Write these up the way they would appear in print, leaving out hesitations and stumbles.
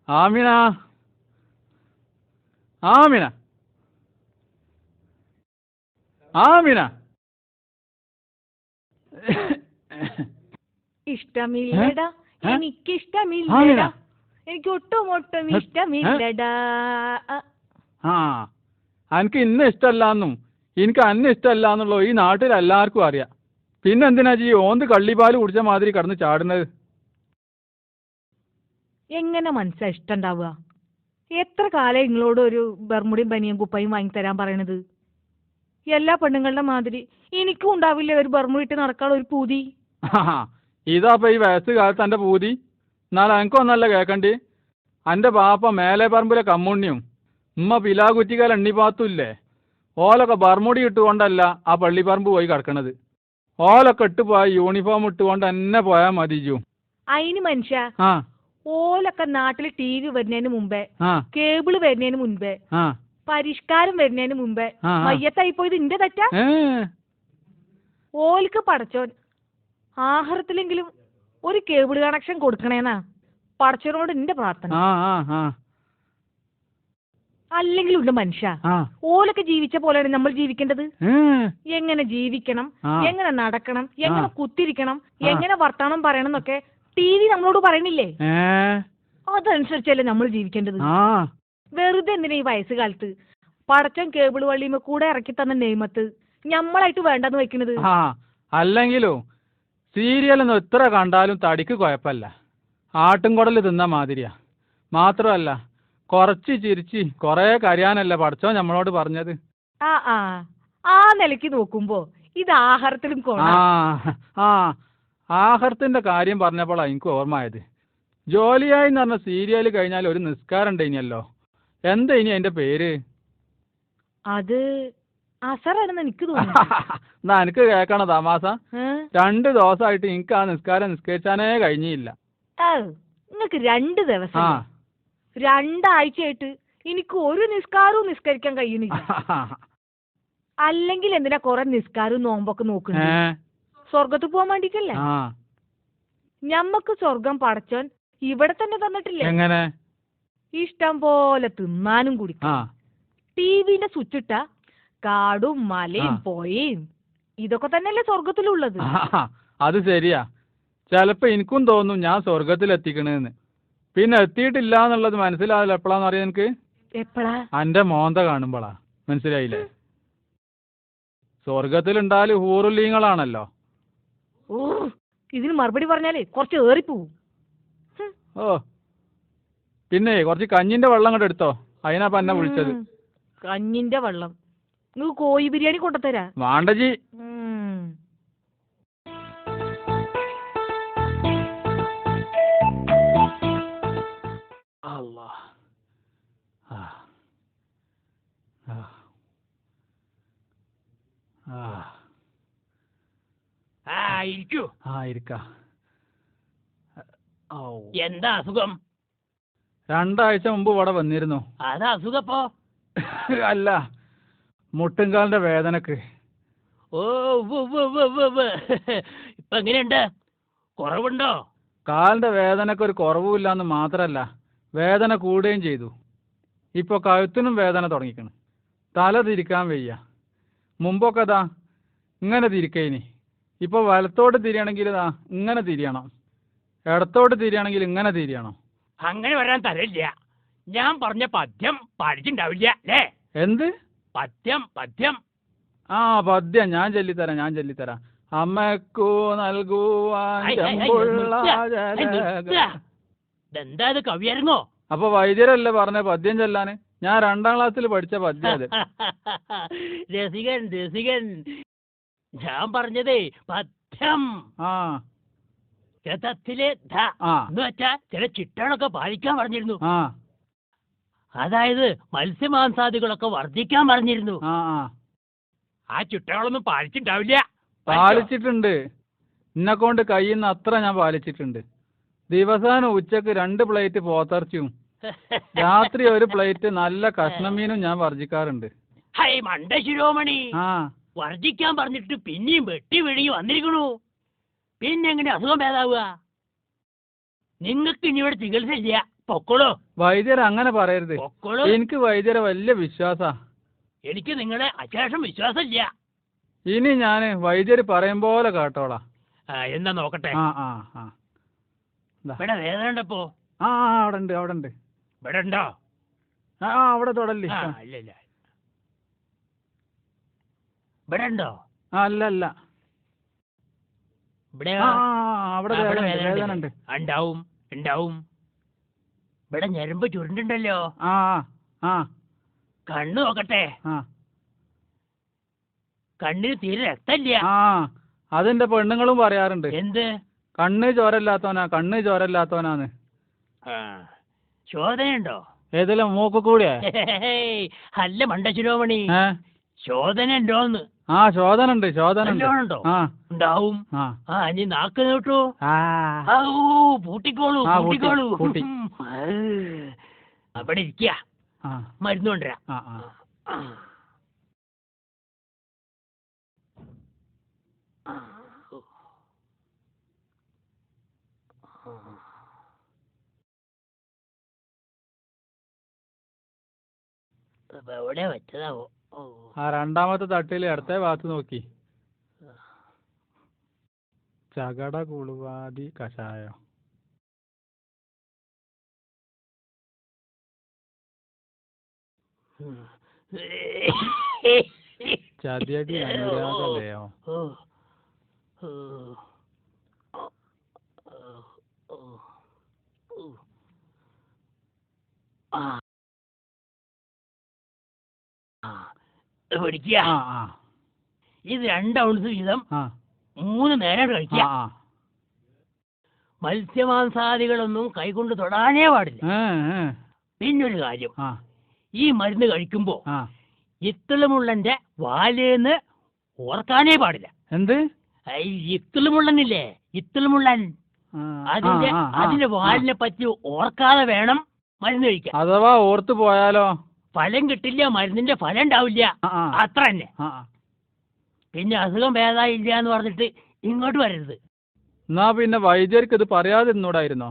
ആമിന ആമിന ആമിന ഇഷ്ടമില്ലടാ, എനിക്കിഷ്ടമില്ലടാ, എനിക്ക് ഒട്ടും ഇഷ്ടമില്ലടാ. ആ എനിക്ക് ഇന്ന ഇഷ്ടമല്ലാന്നും എനിക്ക് അന്ന ഇഷ്ടമല്ലാന്നുള്ളൂ ഈ നാട്ടിൽ എല്ലാവർക്കും അറിയാം. പിന്നെന്തിനാ ജി ഓന്ത് കള്ളിപ്പാല് കുടിച്ച മാതിരി കടന്ന് ചാടുന്നത്? എങ്ങനെ മനസ്സാ ഇഷ്ടം ഉണ്ടാവുക? എത്ര കാലം നിങ്ങളോട് ഒരു ബർമുടിയും ബനിയും കുപ്പയും വാങ്ങിത്തരാൻ പറയണത്? എല്ലാ പെണ്ണുങ്ങളുടെ മാതിരി എനിക്കും ഉണ്ടാവില്ലേ ഒരു ബർമുടിട്ട് നടക്കാനുള്ള ഒരു പൂതി? ഇതാപ്പ ഈ വയസ്സ് കാലത്ത് എൻ്റെ പൂതി? എന്നാൽ എനിക്കൊന്നല്ല കേൾക്കണ്ടി. എൻ്റെ ബാപ്പ മേലെ പറമ്പിലെ കമ്മുണ്ണിയും ഉമ്മ പിലാകുറ്റിക്കാൽ എണ്ണിപ്പാത്തുമില്ലേ, ഓലൊക്കെ ബർമുടി ഇട്ടുകൊണ്ടല്ല ആ പള്ളിപ്പറമ്പ് പോയി കിടക്കണത്. ഓലൊക്കെ ഇട്ടുപോയി യൂണിഫോം ഇട്ടുകൊണ്ട് എന്നെ പോയാൽ മതി ജൂ. അതിന് മനുഷ്യ ഓലൊക്കെ നാട്ടിൽ TV വരുന്നതിന് മുമ്പേ, കേബിള് വരുന്നതിന് മുൻപേ, പരിഷ്കാരം വരുന്നതിന് മുമ്പേ മയ്യത്തായി പോയത് ഇന്റെ തെറ്റാ? ഓൽക്ക് പടച്ചോൻ ആഹാരത്തിലെങ്കിലും ഒരു കേബിൾ കണക്ഷൻ കൊടുക്കണേന്നാ പടച്ചോനോട് എന്റെ പ്രാർത്ഥന. അല്ലെങ്കിലുണ്ട് മനുഷ്യ, ഓലൊക്കെ ജീവിച്ച പോലെയാണ് നമ്മൾ ജീവിക്കേണ്ടത്. എങ്ങനെ ജീവിക്കണം, എങ്ങനെ നടക്കണം, എങ്ങനെ കുത്തിരിക്കണം, എങ്ങനെ വർത്താനം പറയണം എന്നൊക്കെ TV നമ്മളോട് പറയണില്ലേ? അതനുസരിച്ചല്ലേ നമ്മൾ ജീവിക്കേണ്ടത്. വെറുതെ എന്തിനാ ഈ വയസ്സുകാലത്ത് പടച്ചോൻ കേബിൾ വള്ളിയുമ്പോ കൂടെ ഇറക്കി തന്ന നെയ്മത്ത് ഞമ്മളായിട്ട് വേണ്ടെന്ന് വെക്കണത്? അല്ലെങ്കിലോ സീരിയലൊന്നും എത്ര കണ്ടാലും തടിക്ക് കുഴപ്പമില്ല, ആട്ടുംകുടൽ തിന്ന മാതിരിയാ. മാത്രമല്ല കുറച്ച് ചിരിച്ച് കൊറേ കരയാനല്ല പടച്ചോൻ നമ്മളോട് പറഞ്ഞത്. ആ നിലയ്ക്ക് നോക്കുമ്പോ ഇത് ആഹാരത്തിലും ആഹാരത്തിന്റെ കാര്യം പറഞ്ഞപ്പോഴാണ് എനിക്ക് ഓർമ്മയായത്. ജോലിയായി എന്ന് പറഞ്ഞ സീരിയൽ കഴിഞ്ഞാൽ ഒരു നിസ്കാരം ഉണ്ടല്ലോ, എന്താ ഇനി അതിന്റെ പേര്? അത് അസറാണെന്ന് എനിക്ക് തോന്നുന്നു. എന്നാ എനിക്ക് കേൾക്കണ തമാസ. 2 ദിവസമായിട്ട് എനിക്ക് ആ നിസ്കാരം നിസ്കരിച്ചാനേ കഴിഞ്ഞില്ല. നിങ്ങക്ക് 2 ദിവസം, 2 ആഴ്ചയായിട്ട് എനിക്ക് ഒരു നിസ്കാരവും നിസ്കരിക്കാൻ കഴിയുന്നില്ല. അല്ലെങ്കിൽ എന്തിനാ കൊറേ നിസ്കാരവും നോമ്പൊക്കെ നോക്കുന്നത്? സ്വർഗത്ത് പോകാൻ വേണ്ടിട്ടല്ലേ? ഞമ്മക്ക് സ്വർഗം പടച്ചോൻ ഇവിടെ തന്നെ തന്നിട്ടില്ലേ? എങ്ങനെ? ഇഷ്ടം പോലെ തിന്നാനും കുടിക്കും. TVന്റെ സ്വിച്ച് ഇട്ട കാടും മലയും പോയും ഇതൊക്കെ തന്നെയല്ലേ സ്വർഗത്തിലുള്ളത്? അത് ശരിയാ. ചിലപ്പോ എനിക്കും തോന്നും ഞാൻ സ്വർഗത്തിൽ എത്തിക്കണെന്ന്. പിന്നെ എത്തിയിട്ടില്ല എന്നുള്ളത് മനസ്സിലാവില്ല. എപ്പോഴാന്ന് അറിയാം എനിക്ക്? എപ്പോഴാ? എന്റെ മോന്ത കാണുമ്പോളാ. മനസ്സിലായില്ലേ? സ്വർഗത്തിലുണ്ടാല് ഹൂറുലീങ്ങളാണല്ലോ. ഇതിന് മറുപടി പറഞ്ഞാലേ കുറച്ച് ഏറിപ്പോവും. പിന്നെ കുറച്ച് കഞ്ഞിന്റെ വെള്ളം കൂടെ എടുത്തോ, അതിനാ പന്നെ വിളിച്ചത്. കഞ്ഞിന്റെ വെള്ളം? നിങ്ങൾക്ക് കോഴി ബിരിയാണി കൊണ്ടുതരാ? വാണ്ടജി. എന്താ അസുഖം? 2 ആഴ്ച മുമ്പ് ഇവിടെ വന്നിരുന്നു. അതാ അസുഖപ്പോ? അല്ല, മുട്ടുംകാലിന്റെ വേദനക്ക്. ഇപ്പൊ എങ്ങനെയുണ്ട്? കുറവുണ്ടോ? കാലിന്റെ വേദനക്ക് ഒരു കുറവുമില്ലാന്ന് മാത്രല്ല, വേദന കൂടുകയും ചെയ്തു. ഇപ്പൊ കഴുത്തിനും വേദന തുടങ്ങിക്കണ്. തല തിരിക്കാൻ വയ്യ. മുമ്പൊക്കെ ദാ ഇങ്ങനെ തിരിക്കേനി. ഇപ്പൊ വലത്തോട്ട് തിരിയണമെങ്കിൽ ഇതാ ഇങ്ങനെ തിരിയണം, ഇടത്തോട്ട് തിരിയണമെങ്കിൽ ഇങ്ങനെ തിരിയണം. അങ്ങനെ വരാൻ തരയില്ല. ഞാൻ പറഞ്ഞ പദ്യം പഠിച്ചിണ്ടാവില്ല അല്ലേ? എന്ത് പദ്യം? പദ്യം പദ്യം ഞാൻ ചൊല്ലിത്തരാം. അമ്മക്കു നൽകുവാൻ എന്താ ഇത്, കവിയായിരുന്നോ? അപ്പൊ വൈദ്യരല്ലേ പറഞ്ഞ പദ്യം ചൊല്ലാന്? ഞാൻ 2ാം ക്ലാസ്സിൽ പഠിച്ച പദ്യം അത്. രസികൻ, ഞാൻ പറഞ്ഞതേ പദ്യം. രഥത്തിലെ എന്ന് വെച്ചാ ചില ചിട്ടകളൊക്കെ പാലിക്കാൻ പറഞ്ഞിരുന്നു. അതായത് മത്സ്യമാംസാദികളൊക്കെ വർദ്ധിക്കാൻ പറഞ്ഞിരുന്നു. ആ ചിട്ടകളൊന്നും പാലിച്ചിട്ടുണ്ടാവില്ല. പാലിച്ചിട്ടുണ്ട്. എന്നെക്കൊണ്ട് കഴിയുന്ന അത്ര ഞാൻ പാലിച്ചിട്ടുണ്ട്. ദിവസാനം ഉച്ചക്ക് 2 പ്ലേറ്റ് പോത്തിറച്ചിയും രാത്രി 1 പ്ലേറ്റ് നല്ല കഷ്ണമീനും ഞാൻ വർജിക്കാറുണ്ട്. ഹൈ മണ്ട ശിരോമണി, വർജിക്കാൻ പറഞ്ഞിട്ട് പിന്നെയും വെട്ടി വിഴുങ്ങി വന്നിരിക്കണു. പിന്നെ എങ്ങനെ അസുഖം ഭേദാവുക? നിങ്ങൾക്ക് ഇനി ഇവിടെ ചികിത്സ ഇല്ല, പൊക്കോളൂ. വൈദ്യർ അങ്ങനെ പറയരുത്. പൊക്കോളൂ. എനിക്ക് വൈദ്യരെ വലിയ വിശ്വാസാ. എനിക്ക് നിങ്ങളെ അശേഷം വിശ്വാസമില്ല. ഇനി ഞാൻ വൈദ്യര് പറയും പോലെ കേട്ടോളാം. എന്നാ നോക്കട്ടെ. ആ ആ ആ ഇവിടെ വേദന ഉണ്ടപ്പോ? ആ അവിടെ ഉണ്ട്, അവിടെ ഉണ്ട്. ഇവിടെ ഉണ്ടോ? ആ അവിടെ തൊടല്ലേ. ഇല്ല ഇല്ല. ഇവിടെ ഉണ്ടോ? ആ അല്ല അല്ല, ഇവിടെ അവിടെ വേദന ഉണ്ട്. ഉണ്ടാവും ഉണ്ടാവും. ഇവിടെ ഞരമ്പ് ചുരുണ്ടുണ്ടല്ലോ. ആ ആ കണ്ണ് നോക്കട്ടെ. ആ കണ്ണിന് തീരെ രക്തമില്ല. ആ അതെന്റെ പെണ്ണുങ്ങളും പറയാറുണ്ട്. എന്ത്? കണ്ണ് ചോരല്ലാത്തവനാന്ന്. ശോധനയുണ്ടോ? ഏതെല്ലാം മൂക്ക് കൂടിയേ? അല്ല മണ്ടശിരോമണി, ശോധന ഉണ്ടോന്ന്. ആ ശോധന ഉണ്ട്. ഉണ്ടോ? ഉണ്ടാവും. നീ നാക്ക് നീട്ടു. പൂട്ടിക്കോളൂ പൂട്ടിക്കോളൂ. അവിടെ ഇരിക്കുക, മരുന്ന് കൊണ്ടുവരാം. എവിടെ വെച്ചതാവോ? ആ രണ്ടാമത്തെ തട്ടിൽ ഇടത്തെ ഭാഗത്ത് നോക്കി. ചകട കുളുവാതി കഷായം. ചതിയടി അനുരാഗലയോ. ഇത് 2 ഔൺസ് വീതം 3 നേരം കഴിക്കുക. മത്സ്യമാംസാദികളൊന്നും കൈകൊണ്ട് തൊടാനേ പാടില്ല. പിന്നൊരു കാര്യം, ഈ മരുന്ന് കഴിക്കുമ്പോ ഇത്തിളുമുള്ളന്റെ വാലേന്ന് ഓർക്കാനേ പാടില്ല. എന്ത്? ഇത്തിളുമുള്ളനില്ലേ, ഇത്തിളുമുള്ളൻ, അതിന്റെ വാലിനെ പറ്റി ഓർക്കാതെ വേണം മരുന്ന് കഴിക്കാൻ. അഥവാ ഓർത്തു പോയാലോ ഫലം കിട്ടില്ല, മരുന്നിന്റെ ഫലം ഉണ്ടാവില്ല, അത്ര തന്നെ. പിന്നെ അസുഖം ഭേദായില്ല എന്ന് പറഞ്ഞിട്ട് ഇങ്ങോട്ട് വരരുത്. എന്നാ പിന്നെ വൈദ്യർക്ക് ഇത് പറയാതിരുന്നൂടായിരുന്നോ?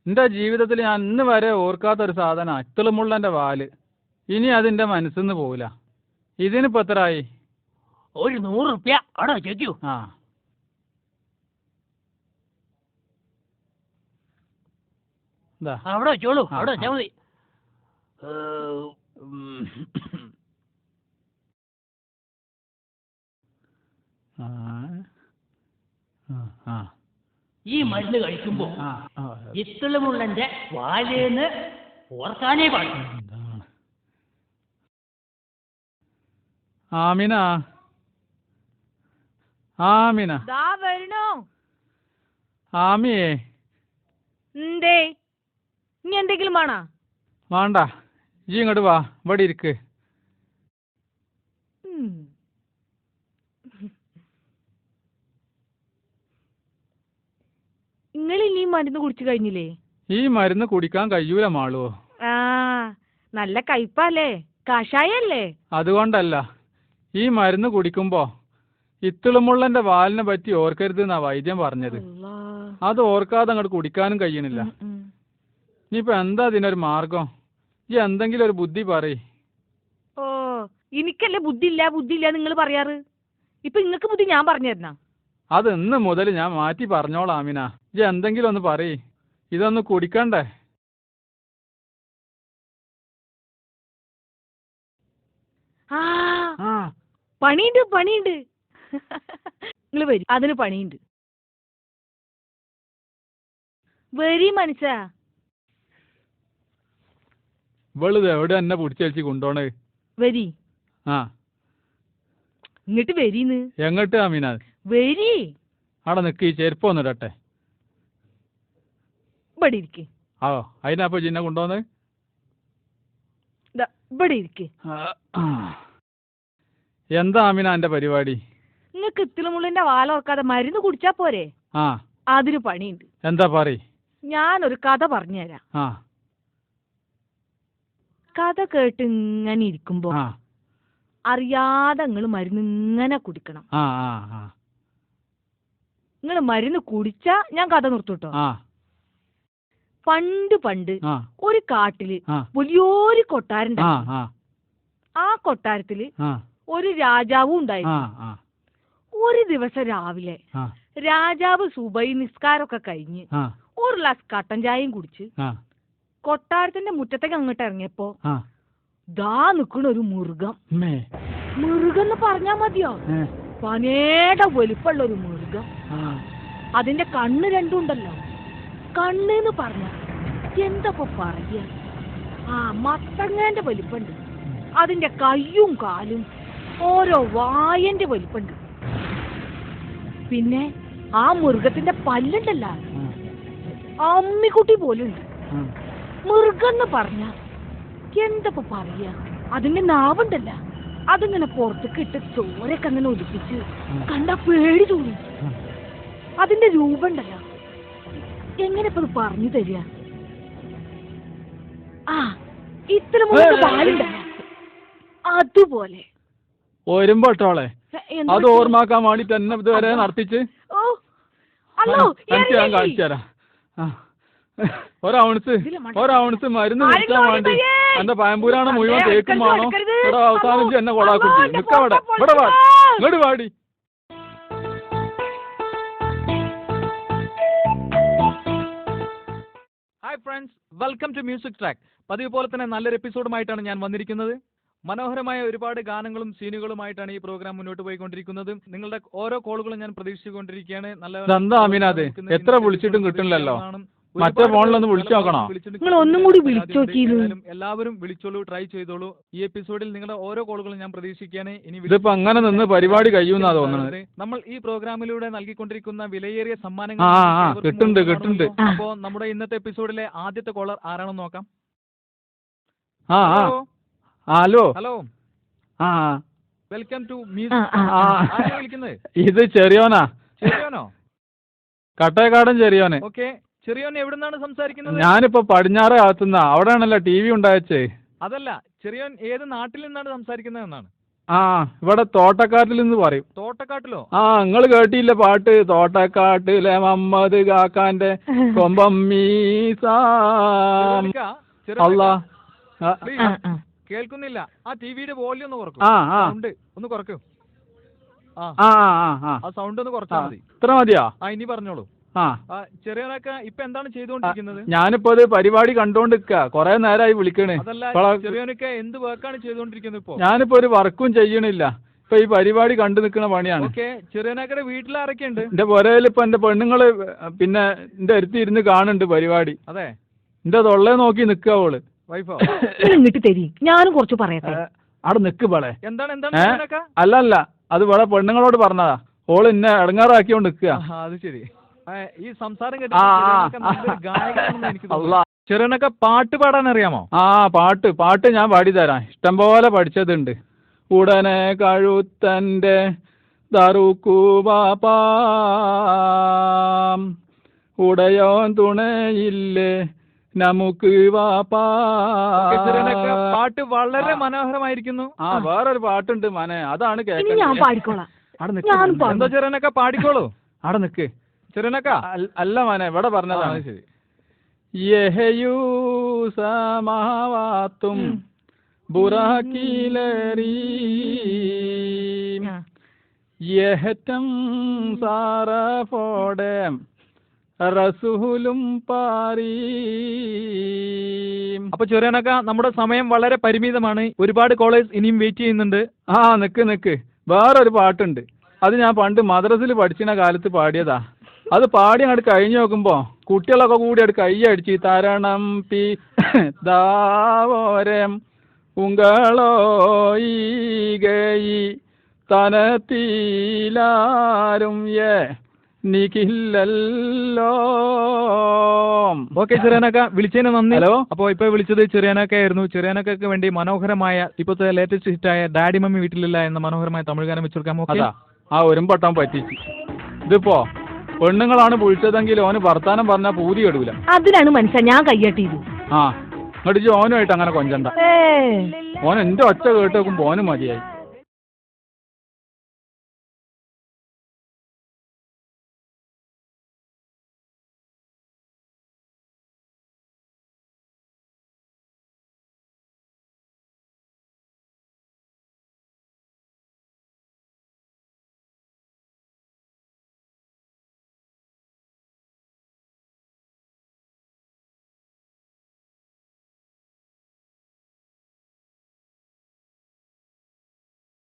എന്റെ ജീവിതത്തിൽ ഞാൻ ഇന്ന് വരെ ഓർക്കാത്തൊരു സാധന ഇത്തിളുമുള്ളന്റെ വാല്. ഇനി അതിന്റെ മനസ്സിന്ന് പോവില്ല. ഇതിനിപ്പോ എത്രയായി? ഒരു 100 റുപ്യ അവിടെ വെച്ചേക്കൂ. അവിടെ വെച്ചോളൂ, അവിടെ വെച്ചാ മതി. ഈ മരുന്ന് കഴിക്കുമ്പോ ഇത്തിളുമുള്ളന്റെ വാലേന്ന് ഓർക്കാനേ പാടില്ല. ആമിന, ആമിന, വരണോ? ആമിയേ. എന്തേ, ഇനി എന്തെങ്കിലും വേണോ? വേണ്ട, ഈ ഇങ്ങോട്ട് വാ, ഇവിടെ ഇരിക്ക്. നിങ്ങൾ ഇനി മരുന്ന് കുടിച്ചു കഴിഞ്ഞില്ലേ? ഈ മരുന്ന് കുടിക്കാൻ കഴിയൂല മാളുവോ. നല്ല കയ്പല്ലേ, കഷായല്ലേ? അതുകൊണ്ടല്ല, ഈ മരുന്ന് കുടിക്കുമ്പോ ഇത്തിളുമുള്ളന്റെ വാലിനെ പറ്റി ഓർക്കരുത് എന്നാ വൈദ്യം പറഞ്ഞത്. അത് ഓർക്കാതെ അങ്ങോട്ട് കുടിക്കാനും കഴിയണില്ല. ഇനിയിപ്പോ എന്താ ഇതിനൊരു മാർഗം? ഈ എന്തെങ്കിലും ഒരു ബുദ്ധി പറയ്. ഓ, എനിക്കല്ലേ ബുദ്ധിയില്ല നിങ്ങൾ പറയാറ്. ഇപ്പൊ ഇങ്ങക്ക് ബുദ്ധി ഞാൻ പറഞ്ഞു തരുന്ന? അത് ഇന്ന് മുതൽ ഞാൻ മാറ്റി പറഞ്ഞോളാം ആമിന. ഈ എന്തെങ്കിലും ഒന്ന് പറയ്, ഇതൊന്ന് കുടിക്കണ്ടേ? പണിയുണ്ട്. നിങ്ങൾ വരി, അതിന് പണിയുണ്ട്. വരി മനസ്സാ. ഇവളിത് എവിടെ എന്നെ പിടിച്ചേച്ചി കൊണ്ടോണേ? വരി. ഇങ്ങോട്ട് വരീന്ന്. എങ്ങോട്ട് ആമീന? വരി. അവിടെ നിക്ക്, ഈ ചെരുപ്പ് ഒന്ന് ഇടട്ടെ. ഇവിടെ ഇരിക്ക്. അതിനാപ്പോ ചിന്നെ കൊണ്ടുവന്ന്. ഇവിടെ ഇരിക്ക്. എന്താ ആമീന എന്റെ പരിപാടി? നിങ്ങക്ക് ഇത്തിളുമുള്ളിന്റെ വാലോർക്കാതെ മരുന്ന് കുടിച്ചാ പോരെ? അതിന് പണിയുണ്ട്. എന്താ പറയ്. ഞാനൊരു കഥ പറഞ്ഞുതരാം. കഥ കേട്ട് ഇങ്ങനെ ഇരിക്കുമ്പോ അറിയാതെ നിങ്ങൾ മരുന്ന് ഇങ്ങനെ കുടിക്കണം. നിങ്ങൾ മരുന്ന് കുടിച്ചാ ഞാൻ കഥ നിർത്തൂട്ടോ. പണ്ട് പണ്ട് ആ ഒരു കാട്ടില് ആ വലിയൊരു കൊട്ടാരം ആ ഉണ്ടായിരുന്നു. ആ ആ കൊട്ടാരത്തില് ആ ഒരു രാജാവും ആ ഉണ്ടായിരുന്നു. ആ ഒരു ദിവസം രാവിലെ ആ രാജാവ് സുബൈ നിസ്കാരമൊക്കെ കഴിഞ്ഞ് ആ ഒരു ഗ്ലാസ് കട്ടൻ ചായയും കുടിച്ച് ആ കൊട്ടാരത്തിന്റെ മുറ്റത്തേക്ക് അങ്ങോട്ട് ഇറങ്ങിയപ്പോ ആ ദാ നിക്കണ ഒരു മൃഗം. മേ മൃഗം എന്ന് പറഞ്ഞാ മതിയോ? പനയുടെ വലിപ്പമുള്ള ഒരു മൃഗം. അതിന്റെ കണ്ണ് രണ്ടുണ്ടല്ലോ. കണ്ണെന്ന് പറഞ്ഞ എന്തപ്പോ പറയാ, ആ മത്തങ്ങന്റെ വലിപ്പുണ്ട്. അതിന്റെ കയ്യും കാലും ഓരോ വായന്റെ വലിപ്പുണ്ട്. പിന്നെ ആ മൃഗത്തിന്റെ പല്ലുണ്ടല്ല, അമ്മിക്കുട്ടി പോലുണ്ട്. മൃഗം എന്ന് പറഞ്ഞ എന്തപ്പോ പറയാ, അതിന്റെ നാവുണ്ടല്ല, അതിങ്ങനെ പുറത്തേക്ക് ഇട്ട് ചോരൊക്കെ അങ്ങനെ ഒലിപ്പിച്ച് കണ്ടാ പേടി തോന്നി. അതിന്റെ രൂപം ഉണ്ടല്ലോ, എങ്ങനെ ഇപ്പൊ പറഞ്ഞു തരിക? ആ ഇത്ര മുഴുവൻ പാലുണ്ടല്ലോ, അതുപോലെ. ഒരുമ്പോട്ടോളെ അത് ഓർമ്മാക്കാൻ വേണ്ടിട്ട് എന്നെ ഇതുവരെ നടത്തിച്ച് എനിക്ക് ഞാൻ കാണിച്ചു തരാം. ഒരൗൺസ് മരുന്ന് കുടിക്കാൻ വേണ്ടി എന്റെ പയമ്പൂരാണ് മുഴുവൻ തേക്കും വേണോ? ഇവിടെ അവസാനിച്ച് എന്നെ കൊളാക്കുട്ടി നിക്കവിടെ ഇവിടെ ഇങ്ങോട്ട് പാടി. Hi friends, welcome to music track. പതിവ് പോലെ തന്നെ നല്ലൊരു എപ്പിസോഡുമായിട്ടാണ് ഞാൻ വന്നിരിക്കുന്നത്. മനോഹരമായ ഒരുപാട് ഗാനങ്ങളും സീനുകളുമായിട്ടാണ് ഈ പ്രോഗ്രാം മുന്നോട്ട് പോയിക്കൊണ്ടിരിക്കുന്നത്. നിങ്ങളുടെ ഓരോ കോളുകളും ഞാൻ പ്രതീക്ഷിച്ചുകൊണ്ടിരിക്കുകയാണ്. നല്ല എത്ര വിളിച്ചിട്ടും കിട്ടുന്നില്ലല്ലോ. മറ്റേ ഫോണിലൊന്ന് വിളിച്ചു നോക്കണോ? നിങ്ങൾ ഒന്നും കൂടി വിളിച്ചു നോക്കിയിരുന്നു. എല്ലാവരും വിളിച്ചോളൂ, ട്രൈ ചെയ്തോളൂ. ഈ എപ്പിസോഡിൽ നിങ്ങളുടെ ഓരോ കോളുകളും ഞാൻ പ്രതീക്ഷിക്കുകയാണ്. ഇനി ഇതിപ്പോ അങ്ങനെ നിന്ന് പരിപാടി കഴിയുമെന്നാ തോന്നുന്നത്. നമ്മൾ ഈ പ്രോഗ്രാമിലൂടെ നൽകിക്കൊണ്ടിരിക്കുന്ന വിലയേറിയ സമ്മാനങ്ങൾ കിട്ടുന്നുണ്ട്. അപ്പോ നമ്മുടെ ഇന്നത്തെ എപ്പിസോഡിലെ ആദ്യത്തെ കോളർ ആരാണെന്ന് നോക്കാം. Hello hello, welcome to music. വിളിക്കുന്നത് ഇത് ചെറിയോനോ? കട്ടയക്കാടൻ ചെറിയോന്. ഓക്കെ, ചെറിയോൻ എവിടുന്നാണ് സംസാരിക്കുന്നത്? ഞാനിപ്പോ പടിഞ്ഞാറ് ഭാഗത്തുനിന്നാ. അവിടെയാണല്ലോ TV ഉണ്ടായച്ചേ. അതല്ല, ചെറിയോൻ ഏത് നാട്ടിൽ നിന്നാണ് സംസാരിക്കുന്നത് എന്നാണ്. ഇവിടെ തോട്ടക്കാട്ടിൽ നിന്ന് പറയും. തോട്ടക്കാട്ടിലോ? നിങ്ങൾ കേട്ടില്ല പാട്ട്, തോട്ടക്കാട്ടിലെ മമ്മദ് കാക്കാന്റെ കൊമ്പമ്മീസ. കേൾക്കുന്നില്ല. ആ ടിവിയുടെ വോള്യം ഒന്ന് കുറക്കും. സൗണ്ട് ഒന്ന് കുറക്കും. ആ സൗണ്ട് ഒന്ന് കുറച്ചാൽ മതി. ഇത്ര മതിയോ? ഇനി പറഞ്ഞോളൂ. ചെറിയോനൊക്കെ ഇപ്പൊ എന്താണ് ചെയ്തുകൊണ്ടിരിക്കുന്നത്? ഞാനിപ്പോ അത് പരിപാടി കണ്ടോണ്ടിരിക്ക. കൊറേ നേരമായി വിളിക്കണേ. ചെറിയോനൊക്കെ എന്ത് വർക്കാണ് ചെയ്തുകൊണ്ടിരിക്കുന്നത് ഇപ്പൊ? ഞാനിപ്പോ ഒരു വർക്കും ചെയ്യണില്ല, ഇപ്പൊ ഈ പരിപാടി കണ്ടു നിൽക്കുന്ന പണിയാണ്. ഓക്കെ, ചെറിയോനൊക്കെ വീട്ടിലാരൊക്കെ ഉണ്ട്? എന്റെ പുരയിൽ ഇപ്പൊ എന്റെ പെണ്ണുങ്ങള് പിന്നെ എന്റെ അടുത്ത് ഇരുന്ന് കാണുന്നുണ്ട് പരിപാടി. അതെ, എന്റെ തൊള്ളേ നോക്കി നിക്കുക അവള്. വൈഫോ? എന്നിട്ട് തരി, ഞാനും കുറച്ച് പറയട്ടെ. അവിടെ നിക്ക് പളെ. എന്താണ്? അല്ല, അത് ഇവിടെ പെണ്ണുങ്ങളോട് പറഞ്ഞതാ. ഓള് എന്നെ ഇടങ്ങാറാക്കിയോണ്ട് നിക്കുക. അത് ശരി. ഈ സംസാരം ചെറിയനൊക്കെ പാട്ട് പാടാൻ അറിയാമോ? പാട്ട് ഞാൻ പാടിത്തരാം. ഇഷ്ടം പോലെ പഠിച്ചതുണ്ട്. ഉടനെ കഴുത്തന്റെ ദറുക്കുവാപ്പാ ഉടയോൻ തുണയില്ലേ നമുക്ക് വാപ്പാ. പാട്ട് വളരെ മനോഹരമായിരിക്കുന്നു. വേറൊരു പാട്ടുണ്ട് മനെ, അതാണ് കേൾക്കുന്നത്. എന്താ ചെറിയനൊക്കെ പാടിക്കോളൂ. അവിടെ നിക്ക് ചെറിയനക്ക. അല്ല മനെ, ഇവിടെ പറഞ്ഞതാണ്. ശരി. യഹയൂ സമാവാത്തും ബുറാക്കിലേറി യഹറ്റം സാറഫോടെ റസൂലും പാരീ. അപ്പൊ ചെറിയനക്ക, നമ്മുടെ സമയം വളരെ പരിമിതമാണ്. ഒരുപാട് കോളേജ് ഇനിയും വെയിറ്റ് ചെയ്യുന്നുണ്ട്. നിക്ക് വേറൊരു പാട്ടുണ്ട്. അത് ഞാൻ പണ്ട് മദ്രസിൽ പഠിച്ചിരുന്ന കാലത്ത് പാടിയതാ. അത് പാടി അങ്ങോട്ട് കഴിഞ്ഞു നോക്കുമ്പോ കുട്ടികളൊക്കെ കൂടി അവിടെ കൈയടിച്ച് തരണം പി ദാവോരം ഉങ്ങളോ ഈ ഗൈ തനത്തിലാരും നിഖില്ലല്ലോ. ഓക്കെ ചെറിയാനക്ക, വിളിച്ചതിന് നന്ദി. ഹലോ. അപ്പൊ ഇപ്പൊ വിളിച്ചത് ചെറിയാനക്ക ആയിരുന്നു. ചെറിയാനക്കക്ക് വേണ്ടി മനോഹരമായ ഇപ്പോഴത്തെ ലേറ്റസ്റ്റ് ഹിറ്റായ ഡാഡി മമ്മി വീട്ടിലില്ല എന്ന മനോഹരമായ തമിഴ് ഗാനം വെച്ചുകൊടുക്കാമോ? ഒരുമ്പട്ടം പറ്റിച്ച്. ഇതിപ്പോ പെണ്ണുങ്ങളാണ് വിളിച്ചതെങ്കിൽ ഓന് വർത്താനം പറഞ്ഞാൽ പൂതി കെടൂല. അതിനാണ് മനുഷ്യ ഞാൻ കയ്യട്ടിയത്. ഇങ്ങോട്ട് ഓനുമായിട്ട് അങ്ങനെ കൊഞ്ചണ്ട. ഓൻ എന്റെ ഒച്ച കേട്ട് നോക്കുമ്പോ ഓന് മതിയായി.